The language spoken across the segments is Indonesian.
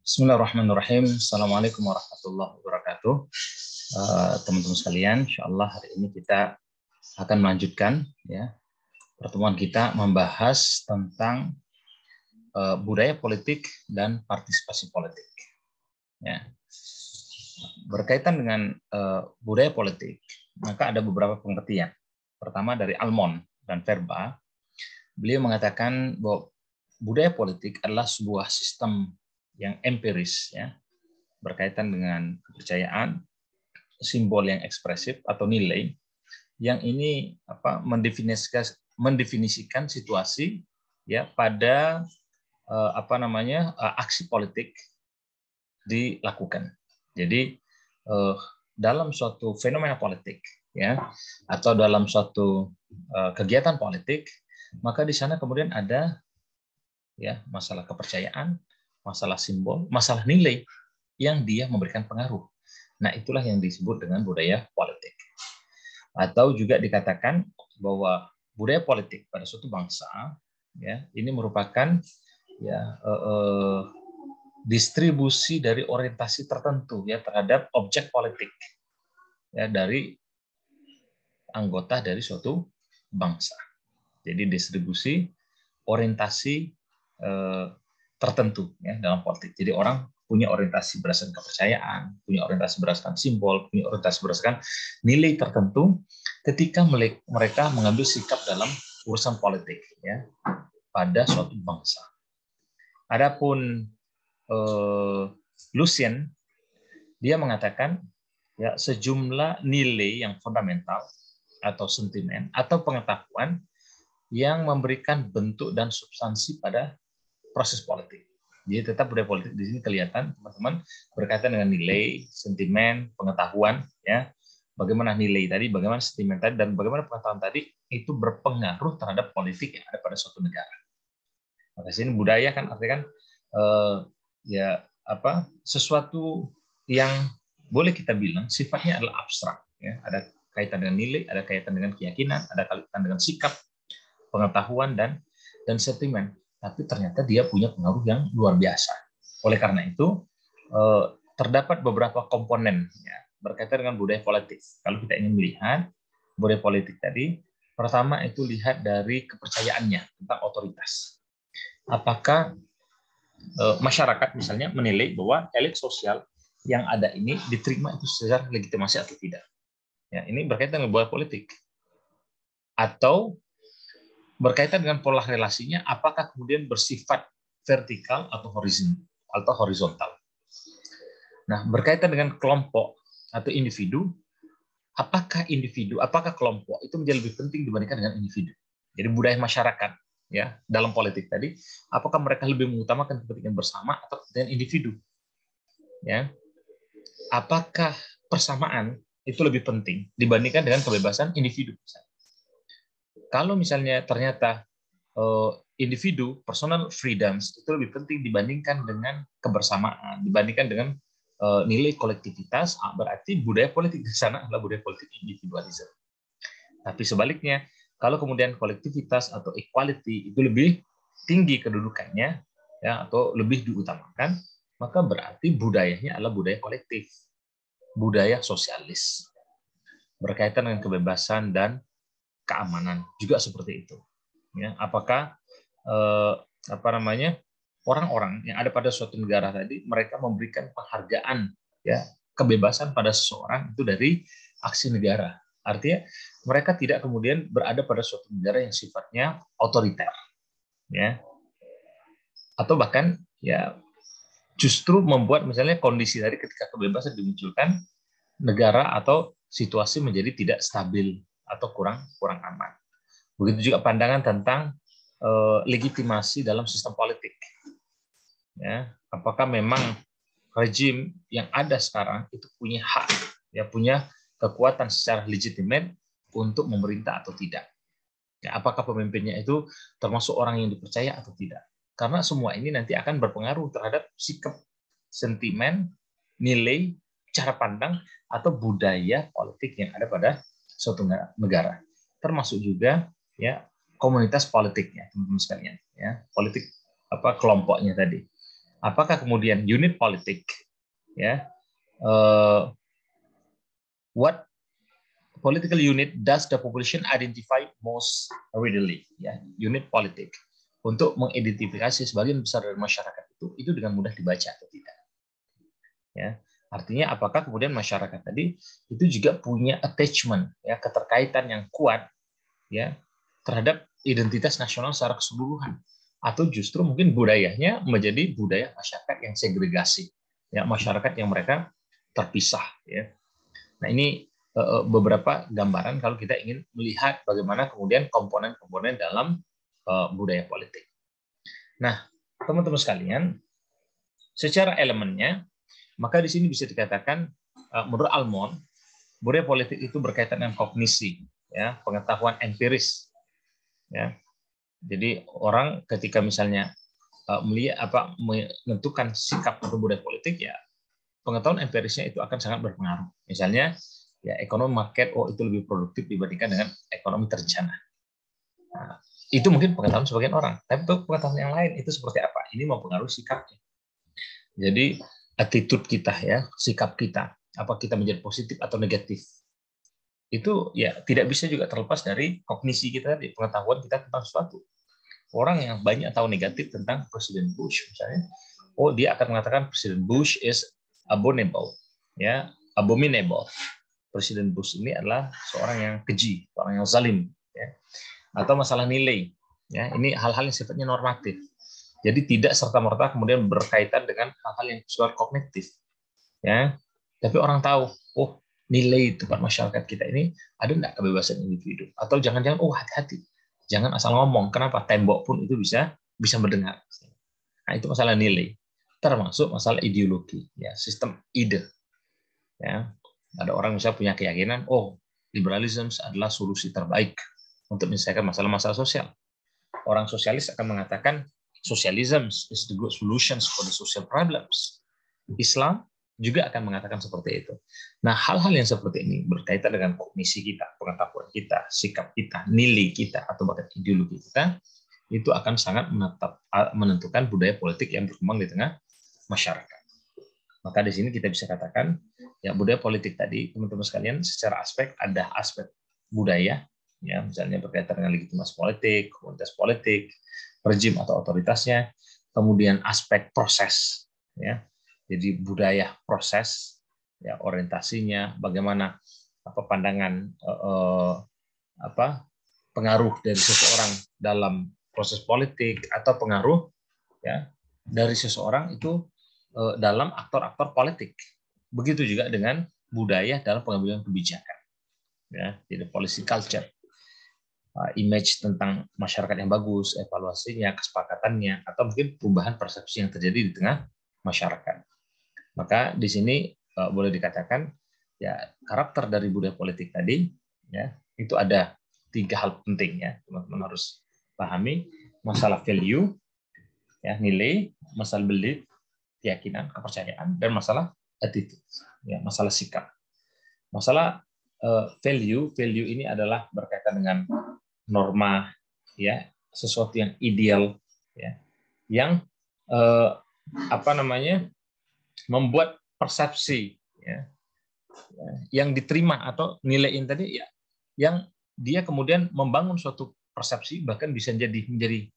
Bismillahirrahmanirrahim. Assalamualaikum warahmatullahi wabarakatuh. Teman-teman sekalian, insyaallah hari ini kita akan melanjutkan ya pertemuan kita membahas tentang budaya politik dan partisipasi politik. Ya. Berkaitan dengan budaya politik, maka ada beberapa pengertian. Pertama dari Almond dan Verba, beliau mengatakan bahwa budaya politik adalah sebuah sistem yang empiris, ya, berkaitan dengan kepercayaan, simbol yang ekspresif atau nilai, yang ini mendefinisikan situasi ya pada aksi politik dilakukan. Jadi dalam suatu fenomena politik ya atau dalam suatu kegiatan politik, maka di sana kemudian ada ya masalah kepercayaan, masalah simbol, masalah nilai yang dia memberikan pengaruh. Nah, itulah yang disebut dengan budaya politik. Atau juga dikatakan bahwa budaya politik pada suatu bangsa ya ini merupakan ya distribusi dari orientasi tertentu ya terhadap objek politik ya dari anggota dari suatu bangsa. Jadi distribusi orientasi tertentu ya dalam politik. Jadi orang punya orientasi berdasarkan kepercayaan, punya orientasi berdasarkan simbol, punya orientasi berdasarkan nilai tertentu ketika mereka mengambil sikap dalam urusan politik ya pada suatu bangsa. Adapun Lucien dia mengatakan ya sejumlah nilai yang fundamental atau sentimen atau pengetahuan yang memberikan bentuk dan substansi pada proses politik. Jadi tetap budaya politik di sini kelihatan teman-teman berkaitan dengan nilai, sentimen, pengetahuan ya. Bagaimana nilai tadi, bagaimana sentimen tadi, dan bagaimana pengetahuan tadi itu berpengaruh terhadap politik yang ada pada suatu negara. Maka sini budaya kan artinya kan sesuatu yang boleh kita bilang sifatnya adalah abstrak ya. Ada kaitan dengan nilai, ada kaitan dengan keyakinan, ada kaitan dengan sikap, pengetahuan dan sentimen. Tapi ternyata dia punya pengaruh yang luar biasa. Oleh karena itu, terdapat beberapa komponen ya, berkaitan dengan budaya politik. Kalau kita ingin melihat budaya politik tadi, pertama itu lihat dari kepercayaannya tentang otoritas. Apakah masyarakat misalnya menilai bahwa elit sosial yang ada ini diterima itu secara legitimasi atau tidak. Ya, ini berkaitan dengan budaya politik. Atau berkaitan dengan pola relasinya, apakah kemudian bersifat vertikal atau horizontal. Nah, berkaitan dengan kelompok atau individu, apakah kelompok itu menjadi lebih penting dibandingkan dengan individu. Jadi budaya masyarakat ya dalam politik tadi, apakah mereka lebih mengutamakan kepentingan bersama atau kepentingan individu? Ya, apakah persamaan itu lebih penting dibandingkan dengan kebebasan individu? Kalau misalnya ternyata individu, personal freedoms itu lebih penting dibandingkan dengan kebersamaan, dibandingkan dengan nilai kolektivitas, berarti budaya politik di sana adalah budaya politik individualisme. Tapi sebaliknya, kalau kemudian kolektivitas atau equality itu lebih tinggi kedudukannya, ya atau lebih diutamakan, maka berarti budayanya adalah budaya kolektif, budaya sosialis, berkaitan dengan kebebasan dan keamanan juga seperti itu. Ya, apakah orang-orang yang ada pada suatu negara tadi mereka memberikan penghargaan ya kebebasan pada seseorang itu dari aksi negara. Artinya mereka tidak kemudian berada pada suatu negara yang sifatnya otoriter, ya, atau bahkan ya justru membuat misalnya kondisi dari ketika kebebasan dimunculkan negara atau situasi menjadi tidak stabil atau kurang aman. Begitu juga pandangan tentang legitimasi dalam sistem politik. Ya, apakah memang rejim yang ada sekarang itu punya hak, ya punya kekuatan secara legitimate untuk memerintah atau tidak? Ya, apakah pemimpinnya itu termasuk orang yang dipercaya atau tidak? Karena semua ini nanti akan berpengaruh terhadap sikap, sentimen, nilai, cara pandang atau budaya politik yang ada pada suatu negara. Termasuk juga ya komunitas politiknya, teman-teman sekalian, ya politik kelompoknya tadi. Apakah kemudian unit politik, ya, what political unit does the population identify most readily, ya, unit politik untuk mengidentifikasi sebagian besar dari masyarakat itu dengan mudah dibaca atau tidak, ya. Artinya apakah kemudian masyarakat tadi itu juga punya attachment, ya, keterkaitan yang kuat, ya, terhadap identitas nasional secara keseluruhan, atau justru mungkin budayanya menjadi budaya masyarakat yang segregasi, ya, masyarakat yang mereka terpisah, ya. Nah, ini beberapa gambaran kalau kita ingin melihat bagaimana kemudian komponen-komponen dalam budaya politik. Nah, teman-teman sekalian, secara elemennya, maka di sini bisa dikatakan, menurut Almond, budaya politik itu berkaitan dengan kognisi, ya, pengetahuan empiris, ya. Jadi orang ketika misalnya melihat menentukan sikap atau budaya politik, ya, pengetahuan empirisnya itu akan sangat berpengaruh. Misalnya, ya, ekonomi market, itu lebih produktif dibandingkan dengan ekonomi terencana. Nah, itu mungkin pengetahuan sebagian orang, tapi pengetahuan yang lain itu seperti apa? Ini mempengaruhi sikapnya. Jadi attitude kita, ya, sikap kita, apa kita menjadi positif atau negatif, itu ya tidak bisa juga terlepas dari kognisi kita, di pengetahuan kita tentang sesuatu. Orang yang banyak tahu negatif tentang Presiden Bush misalnya, dia akan mengatakan Presiden Bush is abominable, ya, abominable. Presiden Bush ini adalah seorang yang keji, seorang yang zalim, ya. Atau masalah nilai, ya, ini hal-hal yang sifatnya normatif. Jadi tidak serta-merta kemudian berkaitan dengan hal-hal yang bersifat kognitif, ya. Tapi orang tahu, nilai tempat masyarakat kita ini ada enggak kebebasan individu, atau jangan-jangan hati-hati, jangan asal ngomong. Kenapa? Tembok pun itu bisa mendengar. Nah, itu masalah nilai, termasuk masalah ideologi, ya, sistem ide, ya. Ada orang misalnya punya keyakinan, liberalisme adalah solusi terbaik untuk menyelesaikan masalah-masalah sosial. Orang sosialis akan mengatakan socialism is the good solutions for the social problems. Islam juga akan mengatakan seperti itu. Nah, hal-hal yang seperti ini berkaitan dengan kognisi kita, pengetahuan kita, sikap kita, nilai kita, atau bahkan ideologi kita, itu akan sangat menentukan budaya politik yang berkembang di tengah masyarakat. Maka di sini kita bisa katakan, ya, budaya politik tadi, teman-teman sekalian, secara aspek ada aspek budaya, ya, misalnya berkaitan dengan legitimasi politik, komunitas politik, rezim atau otoritasnya, kemudian aspek proses, ya. Jadi budaya proses, ya, orientasinya, bagaimana pandangan pengaruh dari seseorang dalam proses politik, atau pengaruh, ya, dari seseorang itu dalam aktor-aktor politik. Begitu juga dengan budaya dalam pengambilan kebijakan, ya, jadi policy culture, image tentang masyarakat yang bagus, evaluasinya, kesepakatannya, atau mungkin perubahan persepsi yang terjadi di tengah masyarakat. Maka di sini boleh dikatakan, ya, karakter dari budaya politik tadi, ya, itu ada 3 hal penting, ya, teman-teman harus pahami: masalah value, ya, nilai, masalah belief, keyakinan, kepercayaan, dan masalah attitude, ya, masalah sikap. Masalah value ini adalah berkaitan dengan norma, ya, sesuatu yang ideal, ya, yang membuat persepsi, ya, yang diterima, atau nilai ini tadi, ya, yang dia kemudian membangun suatu persepsi, bahkan bisa menjadi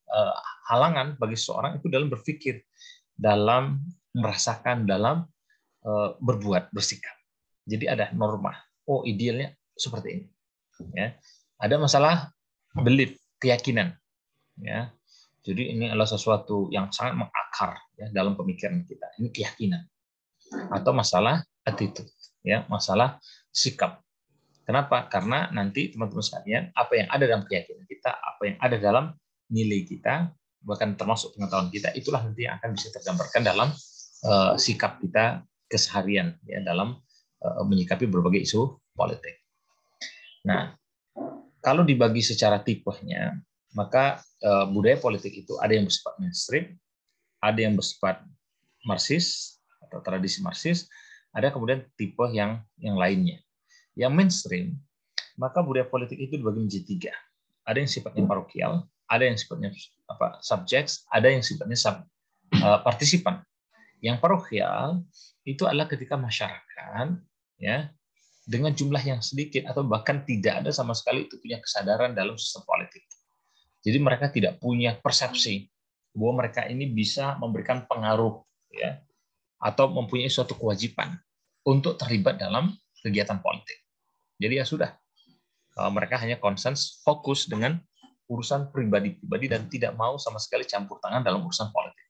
halangan bagi seseorang itu dalam berpikir, dalam merasakan, dalam berbuat, bersikap. Jadi ada norma, idealnya seperti ini, ya. Ada masalah belief, keyakinan, ya. Jadi ini adalah sesuatu yang sangat mengakar, ya, dalam pemikiran kita. Ini keyakinan. Atau masalah attitude, ya, masalah sikap. Kenapa? Karena nanti teman-teman sekalian, apa yang ada dalam keyakinan kita, apa yang ada dalam nilai kita, bahkan termasuk pengetahuan kita, itulah nanti yang akan bisa tergambarkan dalam sikap kita keseharian, ya, dalam menyikapi berbagai isu politik. Nah, kalau dibagi secara tipenya, maka budaya politik itu ada yang bersifat mainstream, ada yang bersifat Marxis atau tradisi Marxis, ada kemudian tipe yang lainnya. Yang mainstream, maka budaya politik itu dibagi menjadi 3. Ada yang sifatnya parokial, ada yang sifatnya subjeks, ada yang sifatnya partisipan, Yang parokial itu adalah ketika masyarakat ya dengan jumlah yang sedikit atau bahkan tidak ada sama sekali itu punya kesadaran dalam sistem politik. Jadi mereka tidak punya persepsi bahwa mereka ini bisa memberikan pengaruh ya atau mempunyai suatu kewajiban untuk terlibat dalam kegiatan politik. Jadi ya sudah, mereka hanya konsens fokus dengan urusan pribadi-pribadi dan tidak mau sama sekali campur tangan dalam urusan politik.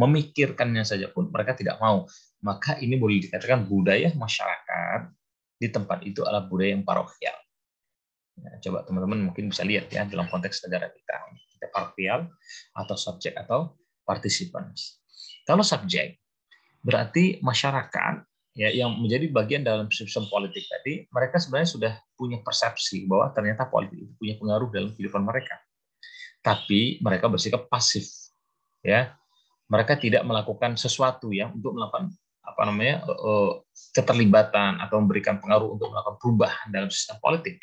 Memikirkannya saja pun mereka tidak mau. Maka ini boleh dikatakan budaya masyarakat di tempat itu adalah budaya yang parokial. Nah, coba teman-teman mungkin bisa lihat ya dalam konteks negara kita parokial atau subjek atau participants. Kalau subjek berarti masyarakat ya yang menjadi bagian dalam sistem politik tadi, mereka sebenarnya sudah punya persepsi bahwa ternyata politik itu punya pengaruh dalam kehidupan mereka. Tapi mereka bersikap pasif ya. Mereka tidak melakukan sesuatu ya untuk melakukan keterlibatan atau memberikan pengaruh untuk melakukan perubahan dalam sistem politik.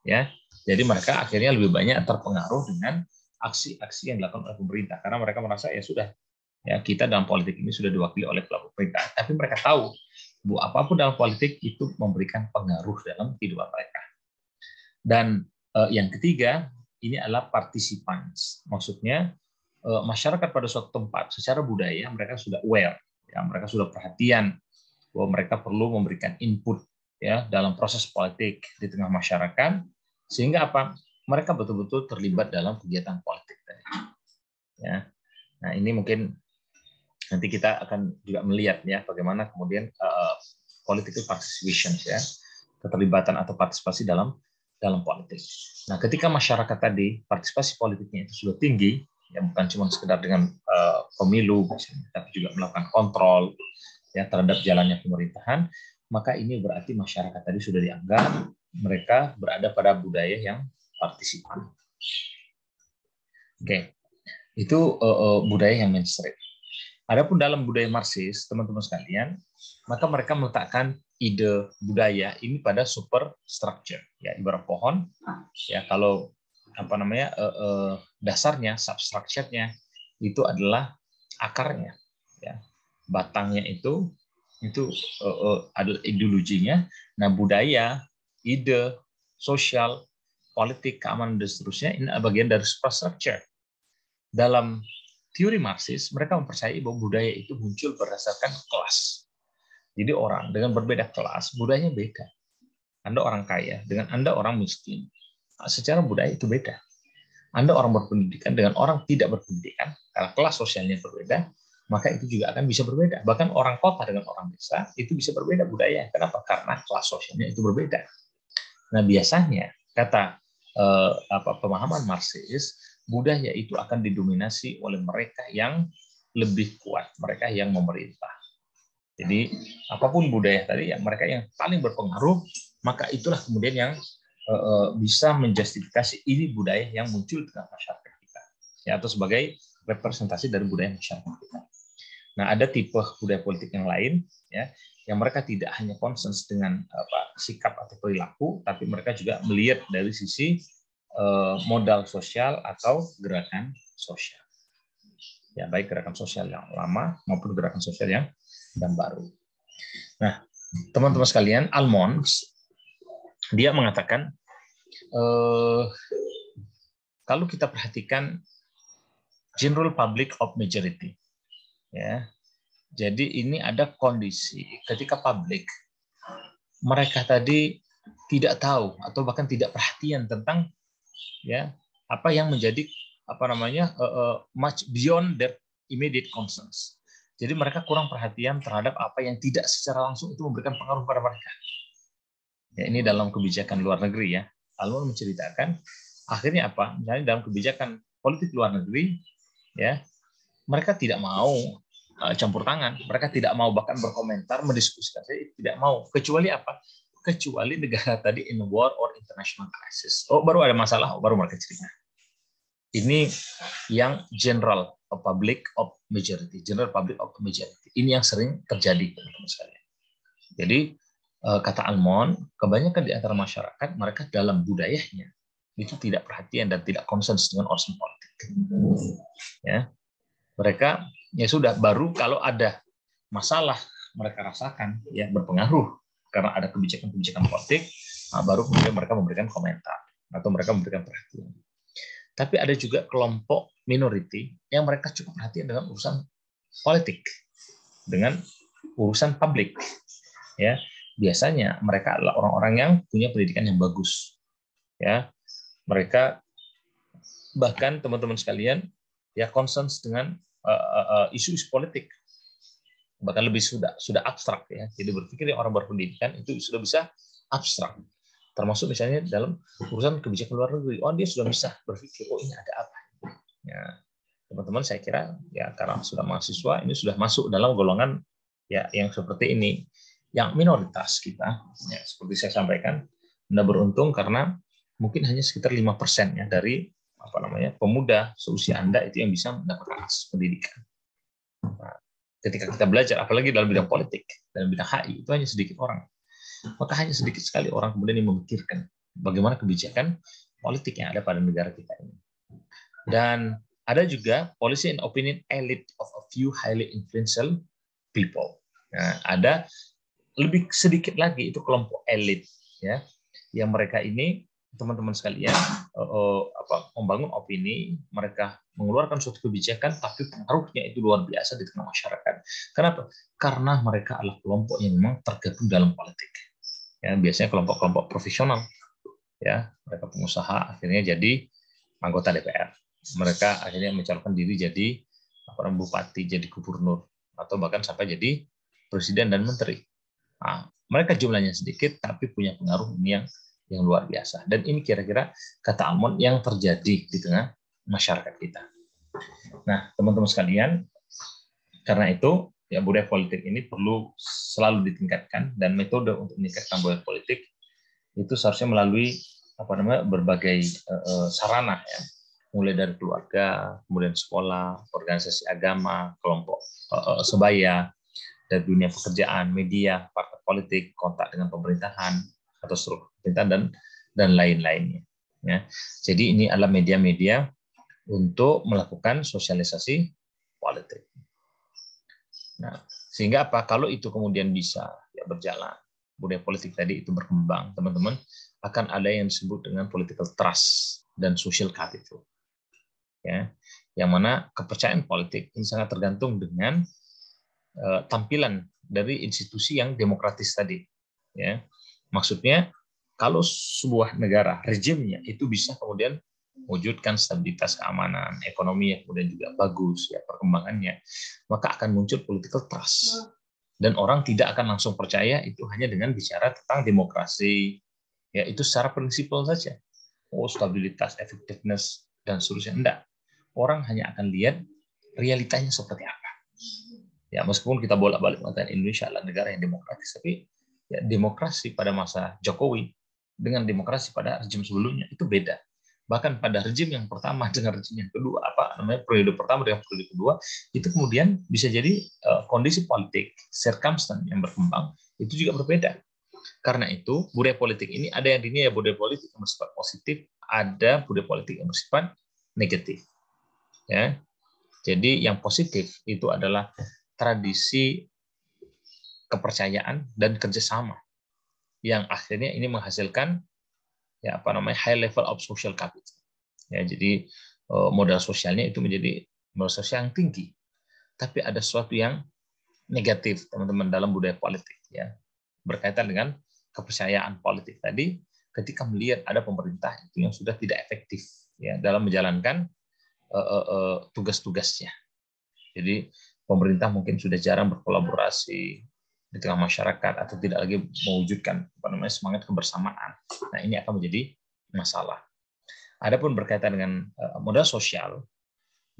Ya, jadi mereka akhirnya lebih banyak terpengaruh dengan aksi-aksi yang dilakukan oleh pemerintah karena mereka merasa ya sudah ya kita dalam politik ini sudah diwakili oleh pelaku pemerintah. Tapi mereka tahu bahwa apapun dalam politik itu memberikan pengaruh dalam kehidupan mereka. Dan yang ketiga ini adalah participants. Maksudnya masyarakat pada suatu tempat secara budaya mereka sudah aware, ya mereka sudah perhatian bahwa mereka perlu memberikan input ya dalam proses politik di tengah masyarakat. Sehingga apa? Mereka betul-betul terlibat dalam kegiatan politik tadi. Ya. Nah, ini mungkin nanti kita akan juga melihat ya bagaimana kemudian political participation ya, keterlibatan atau partisipasi dalam politik. Nah, ketika masyarakat tadi partisipasi politiknya itu sudah tinggi, ya bukan cuma sekedar dengan pemilu, tapi juga melakukan kontrol ya terhadap jalannya pemerintahan, maka ini berarti masyarakat tadi sudah dianggap mereka berada pada budaya yang partisipan. Oke, itu budaya yang mainstream. Adapun dalam budaya Marxis, teman-teman sekalian, maka mereka meletakkan ide budaya ini pada superstructure, ya ibarat pohon. Ya kalau dasarnya, substructure-nya itu adalah akarnya, ya batangnya itu adalah ideologinya. Nah budaya, ide, sosial, politik, keamanan, dan seterusnya, ini bagian dari superstructure. Dalam teori Marxis, mereka mempercayai bahwa budaya itu muncul berdasarkan kelas. Jadi orang dengan berbeda kelas, budayanya beda. Anda orang kaya, dengan Anda orang miskin. Secara budaya itu beda. Anda orang berpendidikan dengan orang tidak berpendidikan, karena kelas sosialnya berbeda, maka itu juga akan bisa berbeda. Bahkan orang kota dengan orang desa, itu bisa berbeda budaya. Kenapa? Karena kelas sosialnya itu berbeda. Nah, biasanya kata pemahaman Marxis, budaya itu akan didominasi oleh mereka yang lebih kuat, mereka yang memerintah. Jadi apapun budaya tadi, yang mereka yang paling berpengaruh, maka itulah kemudian yang bisa menjustifikasi ini budaya yang muncul di tengah masyarakat kita, ya atau sebagai representasi dari budaya masyarakat kita. Nah, ada tipe budaya politik yang lain, ya, yang mereka tidak hanya concern dengan sikap atau perilaku, tapi mereka juga melihat dari sisi modal sosial atau gerakan sosial. Ya, baik gerakan sosial yang lama maupun gerakan sosial yang baru. Nah, teman-teman sekalian, Almond dia mengatakan kalau kita perhatikan general public of majority, ya. Jadi ini ada kondisi ketika publik mereka tadi tidak tahu atau bahkan tidak perhatian tentang ya apa yang menjadi much beyond their immediate concerns. Jadi mereka kurang perhatian terhadap apa yang tidak secara langsung itu memberikan pengaruh pada mereka. Ya, ini dalam kebijakan luar negeri ya. Almond menceritakan akhirnya apa? Misalnya dalam kebijakan politik luar negeri ya, mereka tidak mau campur tangan, mereka tidak mau bahkan berkomentar, mendiskusikan, tidak mau. Kecuali apa? Kecuali negara tadi in war or international crisis. Oh, baru ada masalah, baru mereka cerita. Ini yang general public of majority, general public of majority. Ini yang sering terjadi, teman-teman sekalian. Jadi kata Almond, kebanyakan di antara masyarakat mereka dalam budayanya itu tidak perhatian dan tidak concern dengan urusan politik. Ya, mereka ya sudah baru kalau ada masalah mereka rasakan ya berpengaruh karena ada kebijakan-kebijakan politik, baru kemudian mereka memberikan komentar atau mereka memberikan perhatian. Tapi ada juga kelompok minority yang mereka cukup perhatian dengan urusan politik, dengan urusan publik. Ya, biasanya mereka adalah orang-orang yang punya pendidikan yang bagus. Ya, mereka bahkan teman-teman sekalian ya concern dengan isu-isu politik, bahkan lebih sudah abstrak ya. Jadi berpikir orang berpendidikan itu sudah bisa abstrak. Termasuk misalnya dalam urusan kebijakan luar negeri, dia sudah bisa berpikir, ini ada apa? Ya, teman-teman saya kira ya karena sudah mahasiswa ini sudah masuk dalam golongan ya yang seperti ini, yang minoritas kita. Ya, seperti saya sampaikan, Anda beruntung karena mungkin hanya sekitar 5% ya dari pemuda seusia Anda itu yang bisa mendapatkan akses pendidikan. Nah, ketika kita belajar, apalagi dalam bidang politik, dalam bidang HI, itu hanya sedikit orang. Maka hanya sedikit sekali orang kemudian yang memikirkan bagaimana kebijakan politik yang ada pada negara kita ini. Dan ada juga policy and opinion elite of a few highly influential people. Nah, ada lebih sedikit lagi itu kelompok elit ya, yang mereka ini teman-teman sekalian membangun opini, mereka mengeluarkan suatu kebijakan tapi pengaruhnya itu luar biasa di tengah masyarakat. Kenapa? Karena mereka adalah kelompok yang memang tergabung dalam politik. Ya, biasanya kelompok-kelompok profesional, ya, mereka pengusaha akhirnya jadi anggota DPR, mereka akhirnya mencalonkan diri jadi bupati, jadi gubernur, atau bahkan sampai jadi presiden dan menteri. Nah, mereka jumlahnya sedikit tapi punya pengaruh ini yang luar biasa. Dan ini kira-kira kata Almond yang terjadi di tengah masyarakat kita. Nah, teman-teman sekalian, karena itu ya budaya politik ini perlu selalu ditingkatkan, dan metode untuk meningkatkan budaya politik itu seharusnya melalui berbagai sarana ya, mulai dari keluarga, kemudian sekolah, organisasi agama, kelompok sebaya, dari dunia pekerjaan, media, partai politik, kontak dengan pemerintahan atau struktur pemerintahan dan lain-lainnya. Ya. Jadi ini adalah media-media untuk melakukan sosialisasi politik. Nah, sehingga apa? Kalau itu kemudian bisa ya berjalan, budaya politik tadi itu berkembang, teman-teman, akan ada yang disebut dengan political trust dan social capital. Ya, yang mana kepercayaan politik ini sangat tergantung dengan tampilan dari institusi yang demokratis tadi. Ya, maksudnya kalau sebuah negara rejimnya itu bisa kemudian mewujudkan stabilitas keamanan, ekonomi yang kemudian juga bagus, ya perkembangannya, maka akan muncul political trust. Dan orang tidak akan langsung percaya itu hanya dengan bicara tentang demokrasi, ya itu secara prinsipal saja. Stabilitas, effectiveness, dan seterusnya. Enggak. Orang hanya akan lihat realitanya seperti apa. Ya meskipun kita bolak-balik mengatakan Indonesia adalah negara yang demokratis, tapi ya demokrasi pada masa Jokowi dengan demokrasi pada rejim sebelumnya itu beda. Bahkan pada rejim yang pertama dengan rejim yang kedua, periode pertama dengan periode kedua, itu kemudian bisa jadi kondisi politik, circumstance yang berkembang itu juga berbeda. Karena itu budaya politik ini ada yang dinilai budaya politik yang bersifat positif, ada budaya politik yang bersifat negatif. Ya, jadi yang positif itu adalah tradisi kepercayaan dan kerjasama yang akhirnya ini menghasilkan ya high level of social capital. Ya, jadi modal sosialnya itu menjadi modal sosial yang tinggi. Tapi ada sesuatu yang negatif, teman-teman, dalam budaya politik ya. Berkaitan dengan kepercayaan politik tadi, ketika melihat ada pemerintah itu yang sudah tidak efektif ya dalam menjalankan tugas-tugasnya. Jadi pemerintah mungkin sudah jarang berkolaborasi di tengah masyarakat atau tidak lagi mewujudkan semangat kebersamaan. Nah, ini akan menjadi masalah. Adapun berkaitan dengan modal sosial,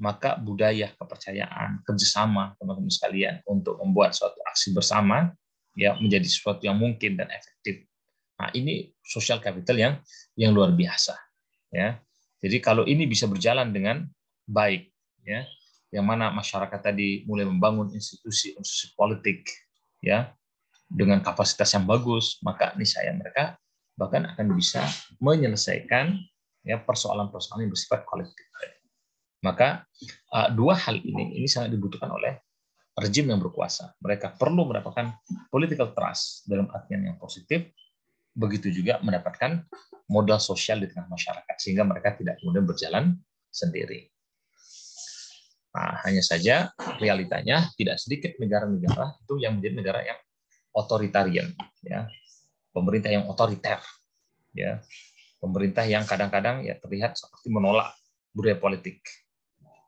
maka budaya kepercayaan, kerjasama teman-teman sekalian untuk membuat suatu aksi bersama ya menjadi sesuatu yang mungkin dan efektif. Nah, ini social capital yang luar biasa ya. Jadi kalau ini bisa berjalan dengan baik ya, yang mana masyarakat tadi mulai membangun institusi politik ya dengan kapasitas yang bagus, maka niscaya mereka bahkan akan bisa menyelesaikan ya persoalan-persoalan yang bersifat kolektif. Maka dua hal ini sangat dibutuhkan oleh rejim yang berkuasa. Mereka perlu mendapatkan political trust dalam artian yang positif, begitu juga mendapatkan modal sosial di tengah masyarakat, sehingga mereka tidak kemudian berjalan sendiri. Nah, hanya saja realitanya tidak sedikit negara-negara itu yang menjadi negara yang otoritarian, ya, pemerintah yang otoriter, ya, pemerintah yang kadang-kadang ya terlihat seperti menolak budaya politik.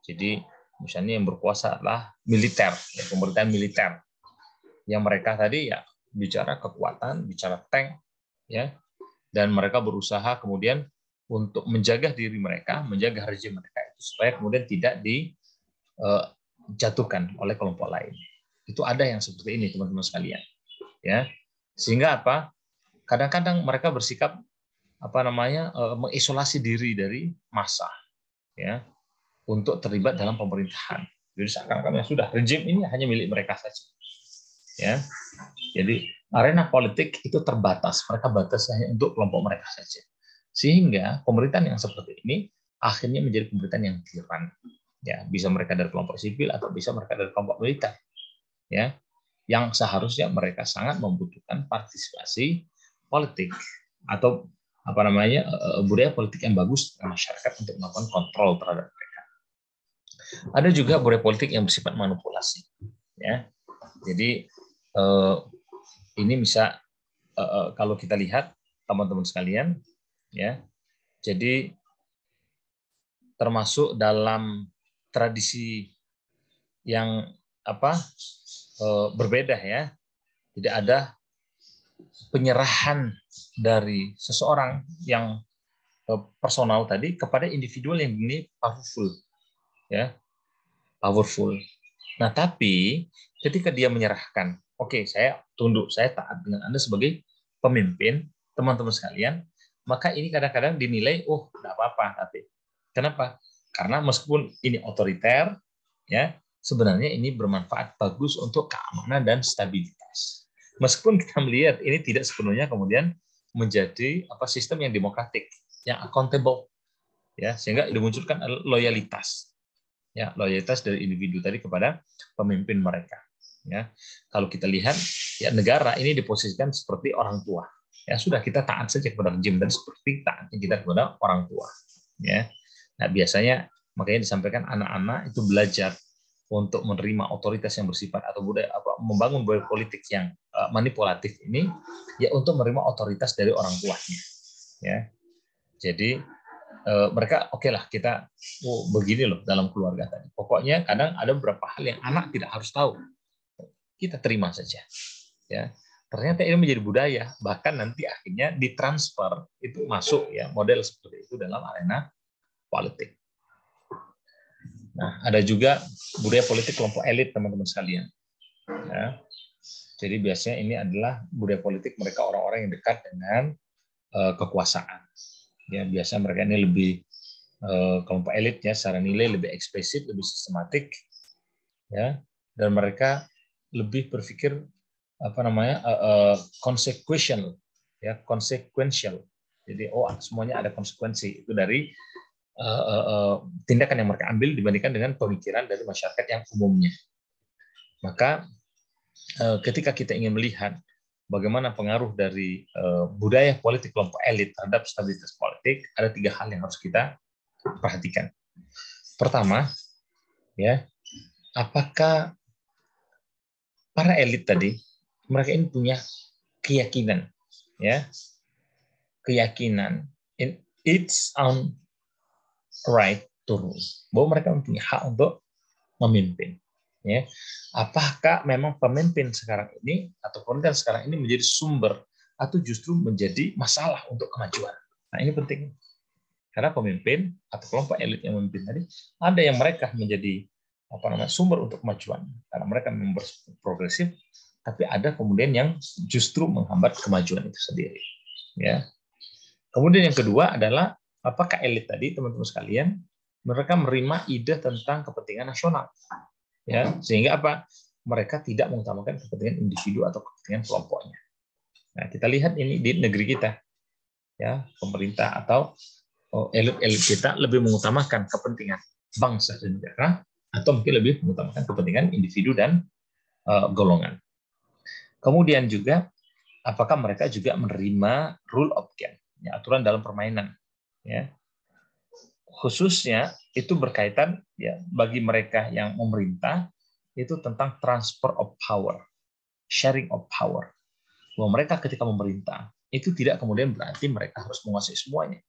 Jadi misalnya yang berkuasa adalah militer, ya, pemerintahan militer, yang mereka tadi ya bicara kekuatan, bicara tank, ya, dan mereka berusaha kemudian untuk menjaga diri mereka, menjaga rejim mereka itu supaya kemudian tidak dijatuhkan oleh kelompok lain. Itu ada yang seperti ini, teman-teman sekalian, ya. Sehingga apa? Kadang-kadang mereka bersikap mengisolasi diri dari massa, ya, untuk terlibat dalam pemerintahan. Jadi seakan-akan sudah rejim ini hanya milik mereka saja, ya. Jadi arena politik itu terbatas, mereka batas hanya untuk kelompok mereka saja. Sehingga pemerintahan yang seperti ini akhirnya menjadi pemerintahan yang tiran, ya, bisa mereka dari kelompok sipil atau bisa mereka dari kelompok militer, ya, yang seharusnya mereka sangat membutuhkan partisipasi politik atau budaya politik yang bagus di masyarakat untuk melakukan kontrol terhadap mereka. Ada juga budaya politik yang bersifat manipulasi, ya. Jadi ini bisa kalau kita lihat teman-teman sekalian, ya. Jadi termasuk dalam tradisi yang berbeda, ya. Tidak ada penyerahan dari seseorang yang personal tadi kepada individual yang ini powerful, ya, powerful. Nah, tapi ketika dia menyerahkan, oke, saya tunduk, saya taat dengan Anda sebagai pemimpin, teman-teman sekalian, maka ini kadang-kadang dinilai, tidak apa-apa. Tapi kenapa? Karena meskipun ini otoriter, ya, sebenarnya ini bermanfaat bagus untuk keamanan dan stabilitas. Meskipun kita melihat ini tidak sepenuhnya kemudian menjadi sistem yang demokratik, yang accountable, ya, sehingga dimunculkan loyalitas, ya, loyalitas dari individu tadi kepada pemimpin mereka, ya. Kalau kita lihat, ya, negara ini diposisikan seperti orang tua, ya, sudah kita taat saja kepada rejim dan seperti taatnya kita kepada orang tua, ya. Nah, biasanya makanya disampaikan anak-anak itu belajar untuk menerima otoritas yang bersifat atau membangun budaya politik yang manipulatif ini, ya, untuk menerima otoritas dari orang tuanya, ya. Jadi mereka oke lah kita begini loh dalam keluarga tadi. Pokoknya kadang ada beberapa hal yang anak tidak harus tahu, kita terima saja, ya. Ternyata ini menjadi budaya, bahkan nanti akhirnya ditransfer itu masuk, ya, model seperti itu dalam arena politik. Nah, ada juga budaya politik kelompok elit, teman-teman sekalian, ya. Jadi biasanya ini adalah budaya politik mereka orang-orang yang dekat dengan kekuasaan, ya. Biasa mereka ini lebih kelompok elit, ya, secara nilai lebih eksplisit, lebih sistematik, ya, dan mereka lebih berpikir consequential, ya, consequential. Jadi semuanya ada konsekuensi itu dari tindakan yang mereka ambil dibandingkan dengan pemikiran dari masyarakat yang umumnya. Maka ketika kita ingin melihat bagaimana pengaruh dari budaya politik kelompok elit terhadap stabilitas politik, ada 3 hal yang harus kita perhatikan. Pertama, ya, apakah para elit tadi mereka ini punya keyakinan, ya, keyakinan in its own right to rule, bahwa mereka mempunyai hak untuk memimpin, ya. Apakah memang pemimpin sekarang ini atau pemerintahan sekarang ini menjadi sumber atau justru menjadi masalah untuk kemajuan? Nah, ini penting. Karena pemimpin atau kelompok elit yang memimpin tadi, ada yang mereka menjadi sumber untuk kemajuan karena mereka memang progresif, tapi ada kemudian yang justru menghambat kemajuan itu sendiri, ya. Kemudian yang kedua adalah apakah elit tadi, teman-teman sekalian, mereka menerima ide tentang kepentingan nasional, ya, sehingga mereka tidak mengutamakan kepentingan individu atau kepentingan kelompoknya. Nah, kita lihat ini di negeri kita, ya, pemerintah atau elit-elit kita lebih mengutamakan kepentingan bangsa dan negara atau mungkin lebih mengutamakan kepentingan individu dan golongan. Kemudian juga apakah mereka juga menerima rule of game, ya, aturan dalam permainan, ya. Khususnya itu berkaitan ya bagi mereka yang memerintah itu tentang transfer of power, sharing of power. Bahwa mereka ketika memerintah itu tidak kemudian berarti mereka harus menguasai semuanya,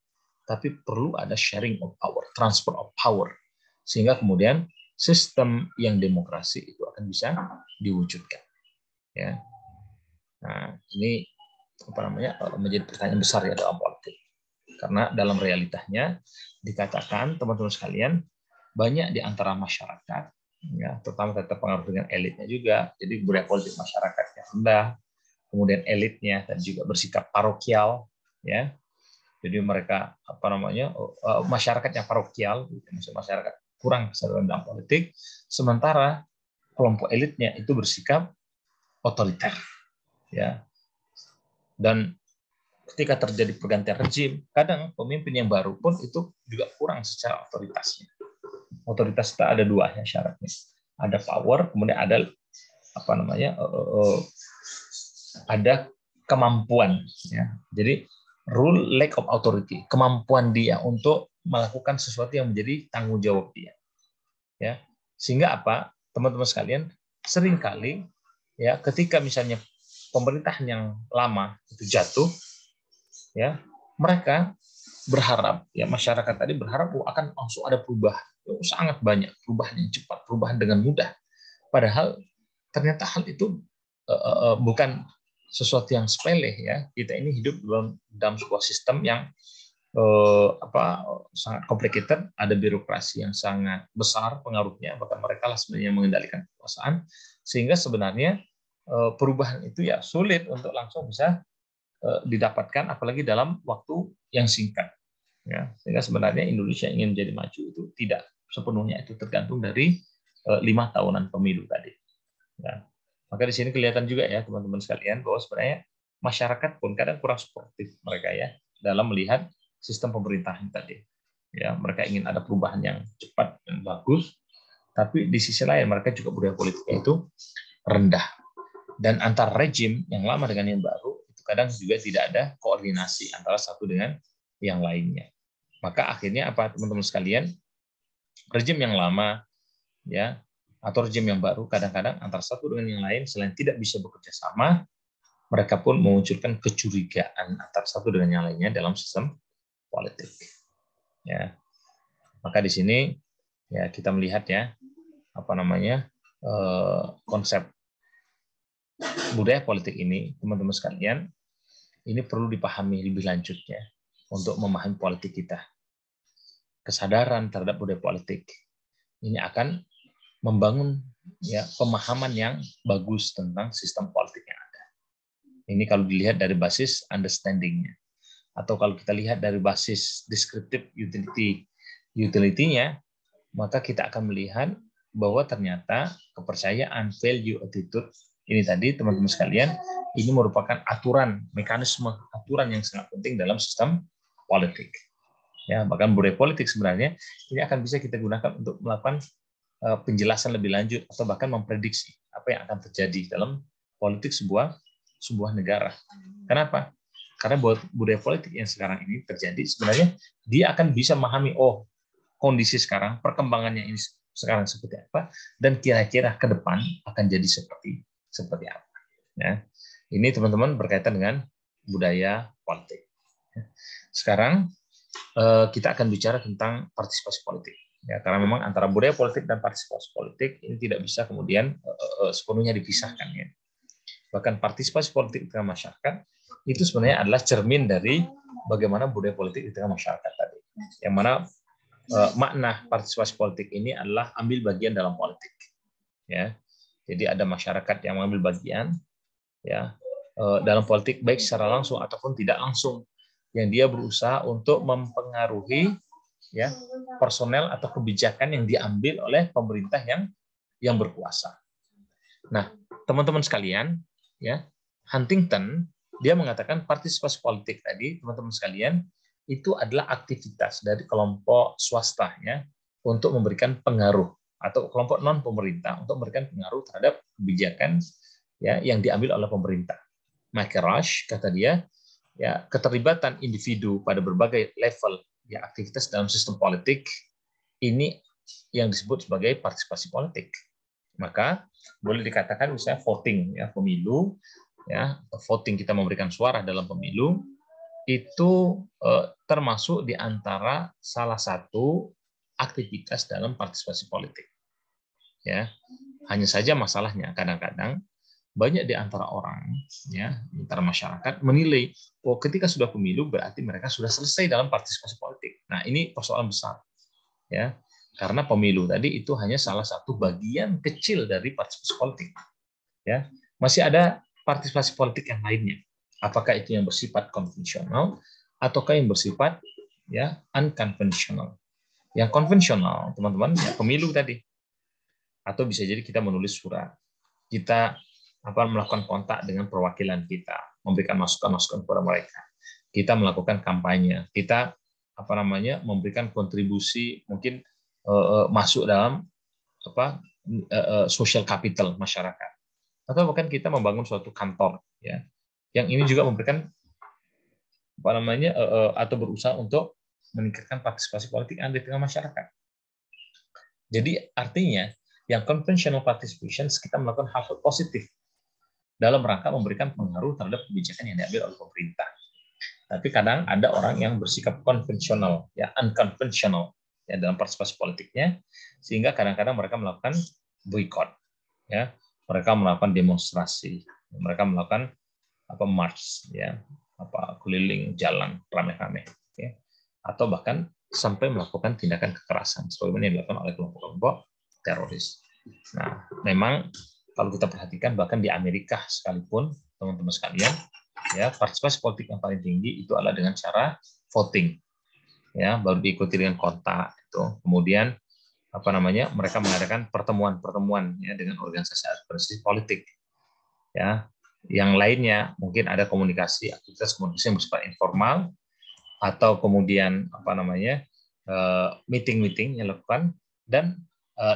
tapi perlu ada sharing of power, transfer of power, sehingga kemudian sistem yang demokrasi itu akan bisa diwujudkan. Ya, nah ini apa namanya menjadi pertanyaan besar ya dalam politik, karena dalam realitanya dikatakan teman-teman sekalian banyak di antara masyarakat, ya, terutama terpengaruh dengan elitnya juga. Jadi budaya politik masyarakatnya rendah, kemudian elitnya dan juga bersikap parokial, ya. Jadi mereka apa namanya masyarakatnya parokial, masyarakat kurang kesadaran dalam politik, sementara kelompok elitnya itu bersikap otoriter, ya. Dan ketika terjadi pergantian rezim, kadang pemimpin yang baru pun itu juga kurang secara otoritasnya. Otoritas itu ada dua ya syaratnya, ada power, kemudian ada apa namanya ada kemampuan, ya. Jadi rule lack of authority, kemampuan dia untuk melakukan sesuatu yang menjadi tanggung jawab dia, ya. Sehingga apa, teman-teman sekalian, seringkali ya ketika misalnya pemerintahan yang lama itu jatuh, ya mereka berharap, ya masyarakat tadi berharap akan langsung ada perubahan, sangat banyak perubahan yang cepat, perubahan dengan mudah. Padahal ternyata hal itu bukan sesuatu yang sepele, ya. Kita ini hidup dalam sebuah sistem yang sangat complicated, ada birokrasi yang sangat besar pengaruhnya, bahkan mereka lah sebenarnya mengendalikan kekuasaan, sehingga sebenarnya perubahan itu ya sulit untuk langsung bisa didapatkan, apalagi dalam waktu yang singkat, ya. Sehingga sebenarnya Indonesia ingin menjadi maju itu tidak sepenuhnya itu tergantung dari 5 tahunan pemilu tadi, ya. Maka di sini kelihatan juga ya teman-teman sekalian bahwa sebenarnya masyarakat pun kadang kurang sportif mereka ya dalam melihat sistem pemerintahan tadi, ya. Mereka ingin ada perubahan yang cepat dan bagus, tapi di sisi lain mereka juga budaya politiknya itu rendah, dan antar rejim yang lama dengan yang baru itu kadang juga tidak ada koordinasi antara satu dengan yang lainnya. Maka akhirnya apa teman-teman sekalian, rejim yang lama ya atau rejim yang baru kadang-kadang antara satu dengan yang lain selain tidak bisa bekerja sama, mereka pun memunculkan kecurigaan antara satu dengan yang lainnya dalam sistem politik, ya. Maka di sini ya kita melihat ya apa namanya konsep budaya politik ini, teman-teman sekalian, ini perlu dipahami lebih lanjutnya untuk memahami politik kita. Kesadaran terhadap budaya politik ini akan membangun ya pemahaman yang bagus tentang sistem politik yang ada. Ini kalau dilihat dari basis understanding-nya, atau kalau kita lihat dari basis descriptive utility-nya, maka kita akan melihat bahwa ternyata kepercayaan, value, attitude ini tadi teman-teman sekalian, ini merupakan aturan, mekanisme aturan yang sangat penting dalam sistem politik. Ya, bahkan budaya politik sebenarnya ini akan bisa kita gunakan untuk melakukan penjelasan lebih lanjut atau bahkan memprediksi apa yang akan terjadi dalam politik sebuah negara. Kenapa? Karena budaya politik yang sekarang ini terjadi sebenarnya dia akan bisa memahami kondisi sekarang, perkembangannya ini sekarang seperti apa, dan kira-kira ke depan akan jadi seperti apa. Ya. Ini teman-teman berkaitan dengan budaya politik. Sekarang kita akan bicara tentang partisipasi politik. Ya, karena memang antara budaya politik dan partisipasi politik ini tidak bisa kemudian sepenuhnya dipisahkan. Ya. Bahkan partisipasi politik di tengah masyarakat itu sebenarnya adalah cermin dari bagaimana budaya politik di tengah masyarakat tadi. Yang mana makna partisipasi politik ini adalah ambil bagian dalam politik. Ya. Jadi ada masyarakat yang mengambil bagian ya dalam politik baik secara langsung ataupun tidak langsung, yang dia berusaha untuk mempengaruhi ya personel atau kebijakan yang diambil oleh pemerintah yang berkuasa. Nah, teman-teman sekalian, ya, Huntington dia mengatakan partisipasi politik tadi, teman-teman sekalian, itu adalah aktivitas dari kelompok swasta ya untuk memberikan pengaruh atau kelompok non pemerintah untuk memberikan pengaruh terhadap kebijakan ya yang diambil oleh pemerintah. Michael Rush kata dia, ya keterlibatan individu pada berbagai level ya aktivitas dalam sistem politik ini yang disebut sebagai partisipasi politik. Maka boleh dikatakan misalnya voting ya pemilu ya voting kita memberikan suara dalam pemilu itu termasuk di antara salah satu aktivitas dalam partisipasi politik. Ya, hanya saja masalahnya kadang-kadang banyak di antara orang, ya, di antara masyarakat menilai, oh ketika sudah pemilu berarti mereka sudah selesai dalam partisipasi politik. Nah ini persoalan besar, ya, karena pemilu tadi itu hanya salah satu bagian kecil dari partisipasi politik. Ya, masih ada partisipasi politik yang lainnya. Apakah itu yang bersifat konvensional ataukah yang bersifat ya unconventional? Yang konvensional, teman-teman, ya pemilu tadi. Atau bisa jadi kita menulis surat. Kita melakukan kontak dengan perwakilan kita, memberikan masukan-masukan kepada mereka. Kita melakukan kampanye. Kita memberikan kontribusi mungkin masuk dalam social capital masyarakat. Atau bahkan kita membangun suatu kantor ya yang ini juga memberikan atau berusaha untuk meningkatkan partisipasi politik yang ada di tengah masyarakat. Jadi artinya yang conventional participation kita melakukan hal-hal positif dalam rangka memberikan pengaruh terhadap kebijakan yang diambil oleh pemerintah. Tapi kadang ada orang yang bersikap konvensional, ya unconventional ya dalam partisipasi politiknya, sehingga kadang-kadang mereka melakukan boycott, ya mereka melakukan demonstrasi, mereka melakukan march, ya keliling jalan rame-rame, ya atau bahkan sampai melakukan tindakan kekerasan sebagaimana yang dilakukan oleh kelompok-kelompok teroris. Nah, memang kalau kita perhatikan bahkan di Amerika sekalipun, teman-teman sekalian, ya partisipasi politik yang paling tinggi itu adalah dengan cara voting, ya baru diikuti dengan kontak itu. Kemudian mereka mengadakan pertemuan-pertemuan ya dengan organisasi politik, ya. Yang lainnya mungkin ada aktivitas komunikasi yang bersifat informal atau kemudian meeting-meeting yang dilakukan dan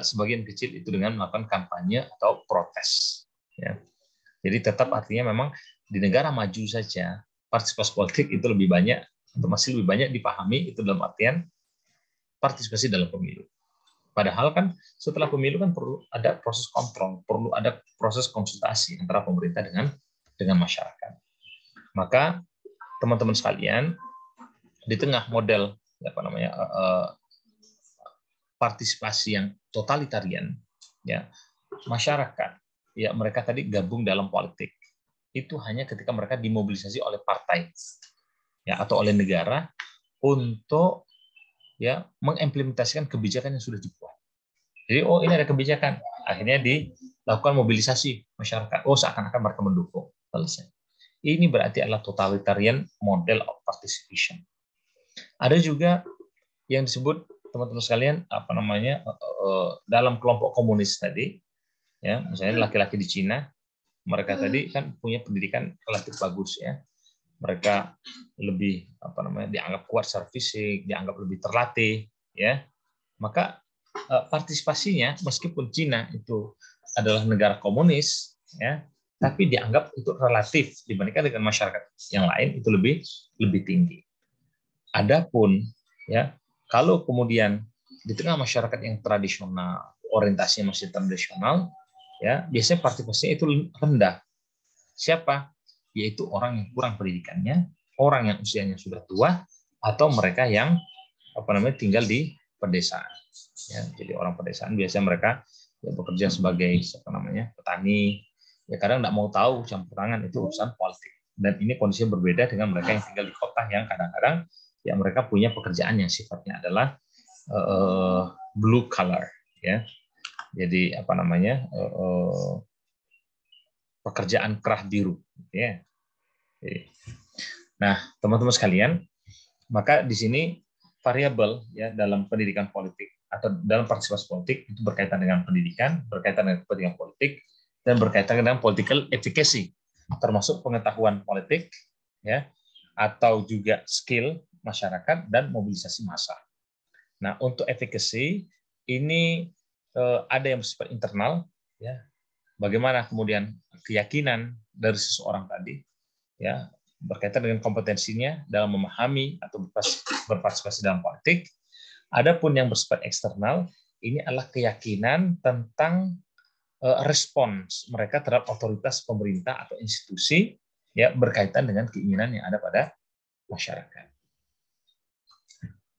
sebagian kecil itu dengan melakukan kampanye atau protes. Ya. Jadi tetap artinya memang di negara maju saja partisipasi politik itu lebih banyak atau masih lebih banyak dipahami itu dalam artian partisipasi dalam pemilu. Padahal kan setelah pemilu kan perlu ada proses kontrol, perlu ada proses konsultasi antara pemerintah dengan masyarakat. Maka teman-teman sekalian di tengah model partisipasi yang totalitarian, ya masyarakat, ya mereka tadi gabung dalam politik itu hanya ketika mereka dimobilisasi oleh partai, ya atau oleh negara untuk ya mengimplementasikan kebijakan yang sudah dibuat. Jadi ini ada kebijakan, akhirnya dilakukan mobilisasi masyarakat. Seakan-akan mereka mendukung. Selesai. Ini berarti adalah totalitarian model of participation. Ada juga yang disebut teman-teman sekalian dalam kelompok komunis tadi, ya misalnya laki-laki di Cina, mereka tadi kan punya pendidikan relatif bagus ya. Mereka lebih dianggap kuat secara fisik, dianggap lebih terlatih, ya. Maka partisipasinya meskipun Cina itu adalah negara komunis, ya, tapi dianggap itu relatif dibandingkan dengan masyarakat yang lain itu lebih tinggi. Adapun ya kalau kemudian di tengah masyarakat yang tradisional, orientasinya masih tradisional, ya biasanya partisipasinya itu rendah. Siapa? Yaitu orang yang kurang pendidikannya, orang yang usianya sudah tua, atau mereka yang tinggal di pedesaan. Ya, jadi orang pedesaan biasanya mereka ya, bekerja sebagai petani. Ya kadang tidak mau tahu campur tangan itu urusan politik. Dan ini kondisinya berbeda dengan mereka yang tinggal di kota yang kadang-kadang ya mereka punya pekerjaan yang sifatnya adalah blue collar, ya. Jadi pekerjaan kerah biru, ya. Nah, teman-teman sekalian, maka di sini variabel ya dalam pendidikan politik atau dalam partisipasi politik itu berkaitan dengan pendidikan, berkaitan dengan kepentingan politik, dan berkaitan dengan political efficacy, termasuk pengetahuan politik, ya, atau juga skill masyarakat dan mobilisasi massa. Nah, untuk efficacy ini ada yang bersifat internal, ya, bagaimana kemudian keyakinan dari seseorang tadi, ya, berkaitan dengan kompetensinya dalam memahami atau berpartisipasi dalam politik. Adapun yang bersifat eksternal, ini adalah keyakinan tentang respons mereka terhadap otoritas pemerintah atau institusi, ya, berkaitan dengan keinginan yang ada pada masyarakat.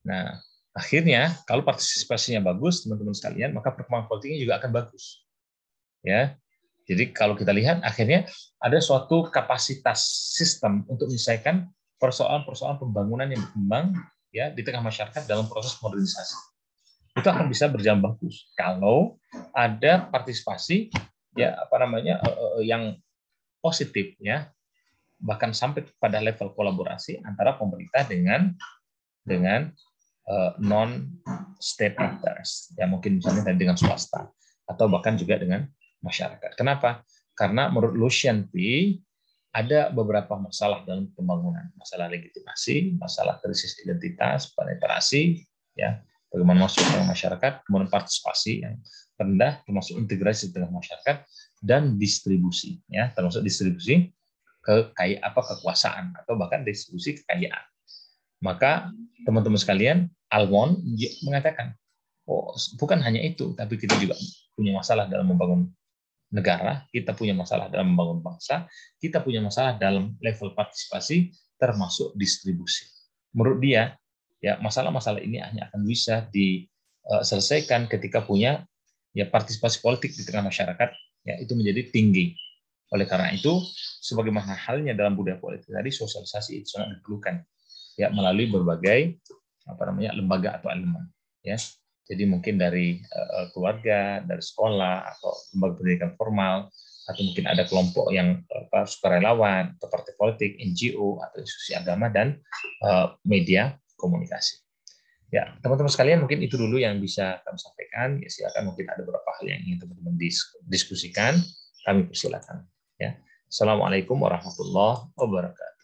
Nah, akhirnya kalau partisipasinya bagus, teman-teman sekalian, maka perkembangan politiknya juga akan bagus. Ya, jadi kalau kita lihat akhirnya ada suatu kapasitas sistem untuk menyelesaikan persoalan-persoalan pembangunan yang berkembang, ya, di tengah masyarakat dalam proses modernisasi. Itu akan bisa berjalan bagus kalau ada partisipasi, ya, yang positif, ya, bahkan sampai pada level kolaborasi antara pemerintah dengan non state actors, ya, mungkin misalnya dengan swasta atau bahkan juga dengan masyarakat. Kenapa? Karena menurut Lucian P ada beberapa masalah dalam pembangunan, masalah legitimasi, masalah krisis identitas, penetrasi, ya, bagaimana masuk ke masyarakat, kemudian partisipasi yang rendah, termasuk integrasi dengan masyarakat, dan distribusi, ya, termasuk distribusi kekuasaan atau bahkan distribusi kekayaan. Maka teman-teman sekalian, Almond mengatakan, oh, bukan hanya itu, tapi kita juga punya masalah dalam membangun negara, kita punya masalah dalam membangun bangsa, kita punya masalah dalam level partisipasi, termasuk distribusi. Menurut dia, ya, masalah-masalah ini hanya akan bisa diselesaikan ketika punya, ya, partisipasi politik di tengah masyarakat, ya, itu menjadi tinggi. Oleh karena itu, sebagaimana halnya dalam budaya politik tadi, sosialisasi itu sangat diperlukan, ya, melalui berbagai lembaga atau elemen, ya. Jadi mungkin dari keluarga, dari sekolah atau lembaga pendidikan formal, atau mungkin ada kelompok yang sukarelawan atau partai politik, NGO atau institusi agama, dan media komunikasi. Ya, teman-teman sekalian, mungkin itu dulu yang bisa kami sampaikan. Ya, silakan, mungkin ada beberapa hal yang ingin teman-teman diskusikan, kami persilakan. Ya. Assalamualaikum warahmatullahi wabarakatuh.